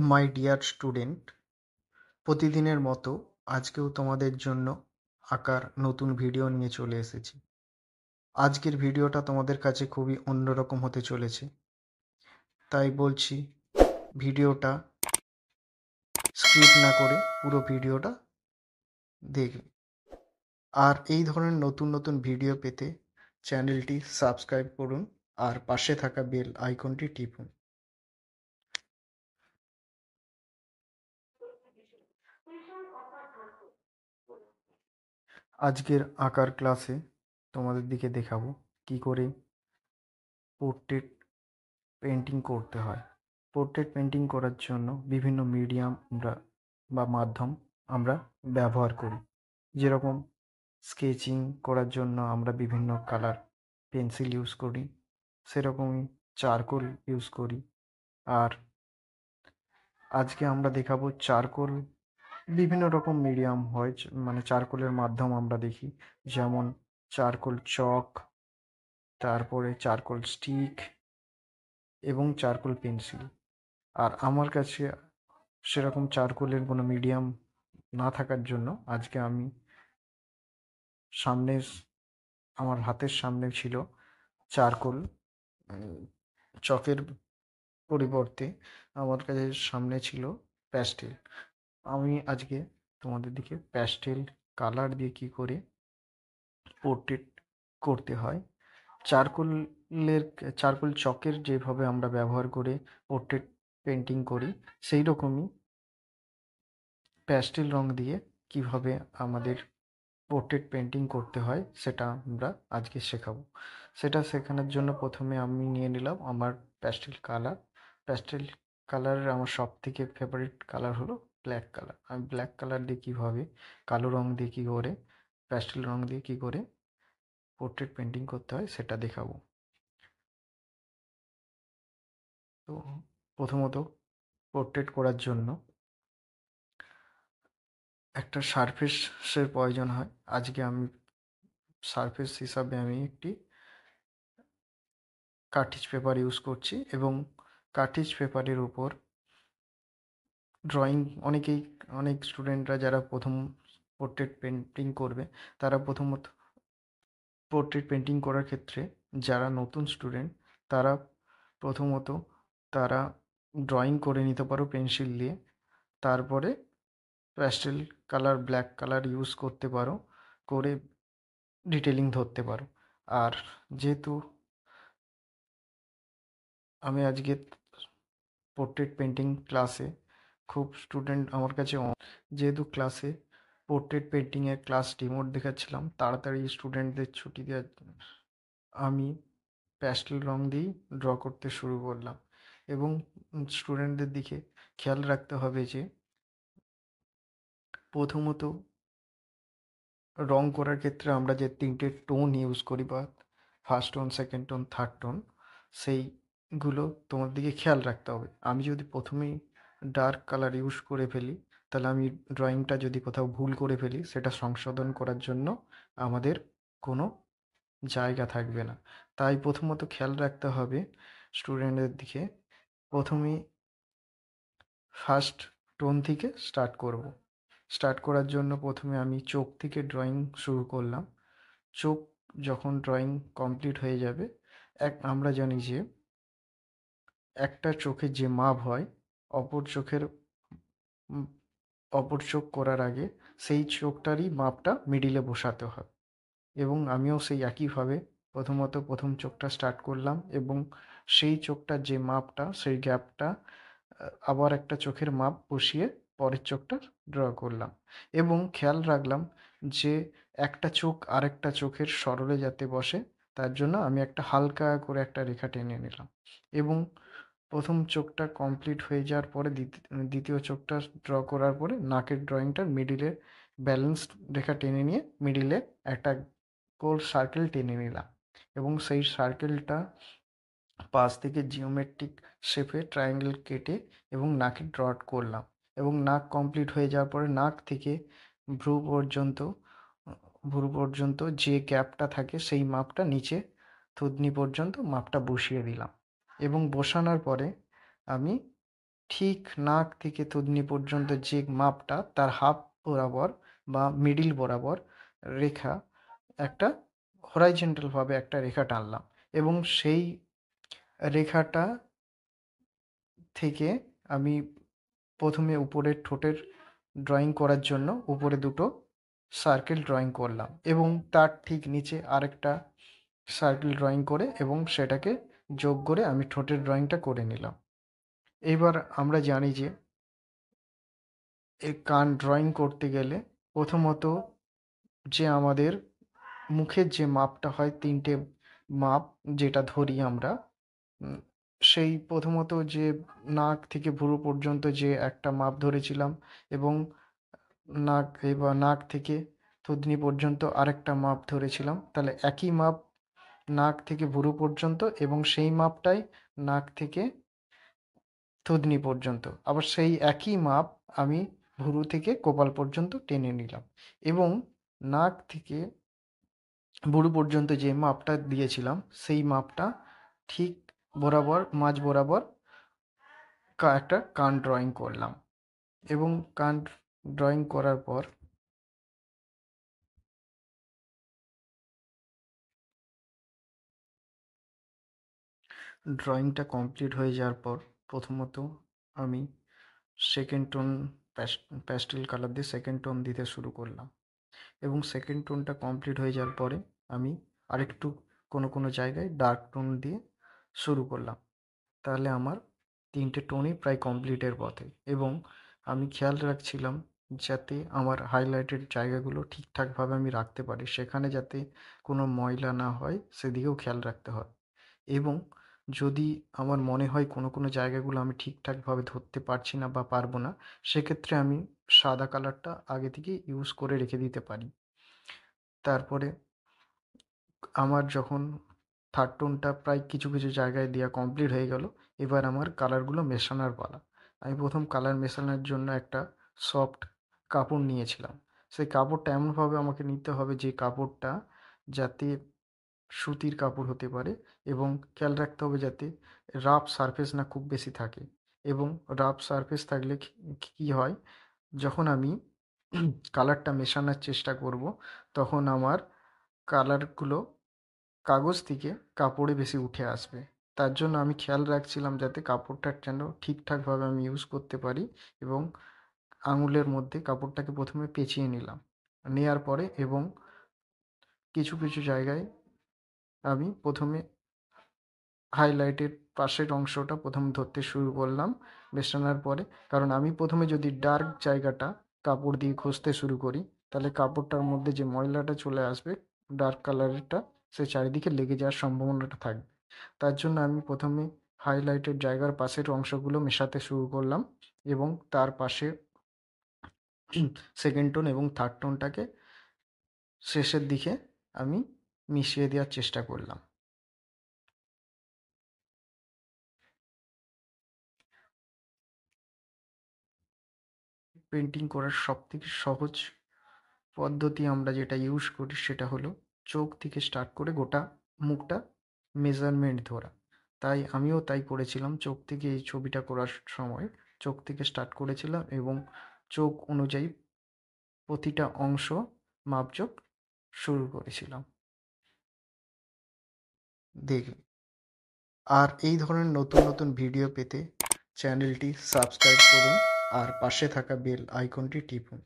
My dear student, প্রতিদিনের মতো আজকেও তোমাদের জন্য আঁকার নতুন ভিডিও নিয়ে চলে এসেছি। আজকের ভিডিওটা তোমাদের কাছে খুবই অন্যরকম হতে চলেছে, তাই বলছি ভিডিওটা স্কিপ না করে পুরো ভিডিওটা দেখবে। আর এই ধরনের নতুন নতুন ভিডিও পেতে চ্যানেলটি সাবস্ক্রাইব করুন আর পাশে থাকা বেল আইকনটি টিপুন। আজকের আঁকার ক্লাসে তোমাদের দিকে দেখাবো কি করে পোর্ট্রেট পেন্টিং করতে হয়। পোর্ট্রেট পেন্টিং করার জন্য বিভিন্ন মিডিয়াম বা মাধ্যম আমরা ব্যবহার করি। যেরকম স্কেচিং করার জন্য আমরা বিভিন্ন কালার পেন্সিল ইউজ করি, সেরকমই চারকোল ইউজ করি। আর আজকে আমরা দেখাবো চারকোল বিভিন্ন রকম মিডিয়াম হয়, মানে চারকোলের মাধ্যম আমরা দেখি, যেমন চারকোল চক, তারপরে চারকোল স্টিক এবং চারকোল পেন্সিল। আর আমার কাছে সেরকম চারকোলের কোনো মিডিয়াম না থাকার জন্য আজকে আমি সামনে আমার হাতের সামনে ছিল চারকোল। চকের পরিবর্তে আমার কাছে সামনে ছিল প্যাস্টেল। আমি আজকে তোমাদের দিকে প্যাস্টেল কালার দিয়ে কি করে পোর্ট্রেট করতে হয়, চারকোলের চারকোল চকের যেভাবে আমরা ব্যবহার করে পোর্ট্রেট পেন্টিং করি, সেই রকমই প্যাস্টেল রং দিয়ে কিভাবে আমাদের পোর্ট্রেট পেন্টিং করতে হয় সেটা আমরা আজকে শেখাবো। সেটা শেখানোর জন্য প্রথমে আমি নিয়ে নিলাম আমার প্যাস্টেল কালার। প্যাস্টেল কালারের আমার সব থেকে ফেভারিট কালার হলো ব্ল্যাক কালার। আমি ব্ল্যাক কালার দিয়ে কীভাবে, কালো রং দিয়ে কী করে, প্যাস্টেল রং দিয়ে কী করে পোর্ট্রেট পেন্টিং করতে হয় সেটা দেখাবো। তো প্রথমত পোর্ট্রেট করার জন্য একটা সারফেসের প্রয়োজন হয়। আজকে আমি সারফেস হিসাবে আমি একটি কার্ট্রিজ পেপার ইউজ করছি, এবং কার্ট্রিজ পেপারের উপর ড্রয়িং অনেক স্টুডেন্টরা যারা প্রথম পোর্ট্রেট পেন্টিং করবে, তারা প্রথমত পোর্ট্রেট পেন্টিং করার ক্ষেত্রে যারা নতুন স্টুডেন্ট, তারা প্রথমত তারা ড্রয়িং করে নিতে পারো পেন্সিল দিয়ে। তারপরে pastel colour, black colour use করতে পারো, করে ডিটেলিং ধরতে পারো। আর যেহেতু আমি আজকে পোর্ট্রেট পেন্টিং ক্লাসে খুব স্টুডেন্ট আমার কাছে, যেহেতু ক্লাসে পোর্ট্রেট পেন্টিংয়ের ক্লাস ডিমোট দেখাচ্ছিলাম, তাড়াতাড়ি স্টুডেন্টদের ছুটি দেওয়ার আমি প্যাস্টেল রং দিয়েই ড্র করতে শুরু করলাম। এবং স্টুডেন্টদের দিকে খেয়াল রাখতে হবে যে প্রথমত রং করার ক্ষেত্রে আমরা যে তিনটে টোন ইউজ করি, বা first tone, second tone, third tone, সেইগুলো তোমার দিকে খেয়াল রাখতে হবে। আমি যদি প্রথমেই ডার্ক কালার ইউজ করে ফেলি, তাহলে আমি ড্রয়িংটা যদি কোথাও ভুল করে ফেলি, সেটা সংশোধন করার জন্য আমাদের কোনো জায়গা থাকবে না। তাই প্রথমত খেয়াল রাখতে হবে স্টুডেন্টদের দিকে, প্রথমেই ফার্স্ট টোন থেকে স্টার্ট করব। স্টার্ট করার জন্য প্রথমে আমি চোখ থেকে ড্রয়িং শুরু করলাম। চোখ যখন ড্রয়িং কমপ্লিট হয়ে যাবে, আমরা জানি যে একটা চোখের যে মাপ হয়, অপর চোখের অপর চোখ করার আগে সেই চোখটারই মাপটা মিডিলে বসাতে হয়। এবং আমিও সেই একইভাবে প্রথমত প্রথম চোখটা স্টার্ট করলাম, এবং সেই চোখটার যে মাপটা, সেই গ্যাপটা আবার একটা চোখের মাপ বসিয়ে পরের চোখটা ড্র করলাম। এবং খেয়াল রাখলাম যে একটা চোখ আরেকটা চোখের সরলে যাতে বসে, তার জন্য আমি একটা হালকা করে একটা রেখা টেনে নিলাম। এবং প্রথম চোখটা কমপ্লিট হয়ে যাওয়ার পরে দ্বিতীয় চোখটা ড্র করার পরে নাকের ড্রয়িংটার মিডিলে ব্যালেন্সড রেখা টেনে নিয়ে মিডিলে একটা গোল সার্কেল টেনে নিলাম। এবং সেই সার্কেলটা পাশ থেকে জিওমেট্রিক শেপে ট্রায়াঙ্গেল কেটে এবং নাকে ড্র করলাম। এবং নাক কমপ্লিট হয়ে যাওয়ার পরে নাক থেকে ভ্রু পর্যন্ত যে গ্যাপটা থাকে, সেই মাপটা নিচে থুতনি পর্যন্ত মাপটা বসিয়ে দিলাম। এবং বসানোর পরে আমি ঠিক নাক থেকে থুতনি পর্যন্ত যে মাপটা তার হাফ বরাবর বা মিডিল বরাবর রেখা একটা হরাইজন্টালভাবে একটা রেখা টানলাম এবং সেই রেখাটা থেকে আমি প্রথমে উপরের ঠোঁটের ড্রয়িং করার জন্য উপরে দুটো সার্কেল ড্রয়িং করলাম এবং তার ঠিক নিচে আরেকটা সার্কেল ড্রয়িং করে এবং সেটাকে যোগ করে আমি ঠোঁটের ড্রয়িংটা করে নিলাম। এবার আমরা জানি যে এই কান ড্রয়িং করতে গেলে প্রথমত যে আমাদের মুখের যে মাপটা হয় ৩টে মাপ যেটা ধরি আমরা, উম সেই প্রথমত যে নাক থেকে ভুরু পর্যন্ত যে একটা মাপ ধরেছিলাম এবং নাক থেকে থুতনি পর্যন্ত আরেকটা মাপ ধরেছিলাম। তাহলে একই মাপ নাক থেকে ভুরু পর্যন্ত এবং সেই মাপটাই নাক থেকে থুতনি পর্যন্ত। আবার সেই একই মাপ আমি ভুরু থেকে কপাল পর্যন্ত টেনে নিলাম এবং নাক থেকে ভুরু পর্যন্ত যে মাপটা দিয়েছিলাম সেই মাপটা ঠিক বরাবর মাঝ বরাবর একটা কান ড্রয়িং করলাম এবং কান ড্রয়িং করার পর ড্রয়িংটা কমপ্লিট হয়ে যাওয়ার পর প্রথমত আমি সেকেন্ড টোন প্যাস্টেল কালার দিয়ে সেকেন্ড টোন দিতে শুরু করলাম এবং সেকেন্ড টোনটা কমপ্লিট হয়ে যাওয়ার পরে আমি আরেকটু কোনো জায়গায় ডার্ক টোন দিয়ে শুরু করলাম। তাহলে আমার ৩টে টোনই প্রায় কমপ্লিটের পথে এবং আমি খেয়াল রাখছিলাম যাতে আমার হাইলাইটেড জায়গাগুলো ঠিকঠাকভাবে আমি রাখতে পারি। সেখানে যাতে কোনো ময়লা না হয় সেদিকেও খেয়াল রাখতে হয় এবং যদি আমার মনে হয় কোনো জায়গাগুলো আমি ঠিকঠাকভাবে ধরতে পারছি না বা পারবো না, সেক্ষেত্রে আমি সাদা কালারটা আগে থেকেই ইউজ করে রেখে দিতে পারি। তারপরে আমার যখন থার্ড টোনটা প্রায় কিছু জায়গায় দেওয়া কমপ্লিট হয়ে গেল, এবার আমার কালারগুলো মেশানোর পালা। আমি প্রথম কালার মেশানোর জন্য একটা সফট কাপড় নিয়েছিলাম। সেই কাপড়টা এমনভাবে আমাকে নিতে হবে যে কাপড়টা যাতে সুতির কাপড় হতে পারে এবং খেয়াল রাখতে হবে যাতে রাফ সারফেস না খুব বেশি থাকে এবং রাফ সারফেস থাকলে কি হয়, যখন আমি কালারটা মেশানোর চেষ্টা করব তখন আমার কালারগুলো কাগজ থেকে কাপড়ে বেশি উঠে আসবে। তার জন্য আমি খেয়াল রাখছিলাম যাতে কাপড়টা যেন ঠিকঠাকভাবে আমি ইউজ করতে পারি এবং আঙুলের মধ্যে কাপড়টাকে প্রথমে পেঁচিয়ে নিলাম। নেয়ার পরে এবং কিছু জায়গায় আমি প্রথমে হাইলাইটের পাশের অংশটা প্রথম ধরতে শুরু করলাম মেশানোর পরে। কারণ আমি প্রথমে যদি ডার্ক জায়গাটা কাপড় দিয়ে ঘষতে শুরু করি তাহলে কাপড়টার মধ্যে যে ময়লাটা চলে আসবে ডার্ক কালারেরটা, সে চারিদিকে লেগে যাওয়ার সম্ভাবনাটা থাকবে। তার জন্য আমি প্রথমে হাইলাইটের জায়গার পাশের অংশগুলো মেশাতে শুরু করলাম এবং তার পাশে সেকেন্ড টোন এবং থার্ড টোনটাকে শেষের দিকে আমি মিশিয়ে দেওয়ার চেষ্টা করলাম। পেন্টিং করার সবথেকে সহজ পদ্ধতি আমরা যেটা ইউজ করি সেটা হলো চোখ থেকে স্টার্ট করে গোটা মুখটা মেজারমেন্ট ধরা। তাই আমিও তাই করেছিলাম। চোখ থেকে এই ছবিটা করার সময় চোখ থেকে স্টার্ট করেছিলাম এবং চোখ অনুযায়ী প্রতিটা অংশ মাপজোক শুরু করেছিলাম। দেখুন, আর এই ধরনের নতুন ভিডিও পেতে চ্যানেলটি সাবস্ক্রাইব করুন আর পাশে থাকা বেল আইকনটি টিপুন।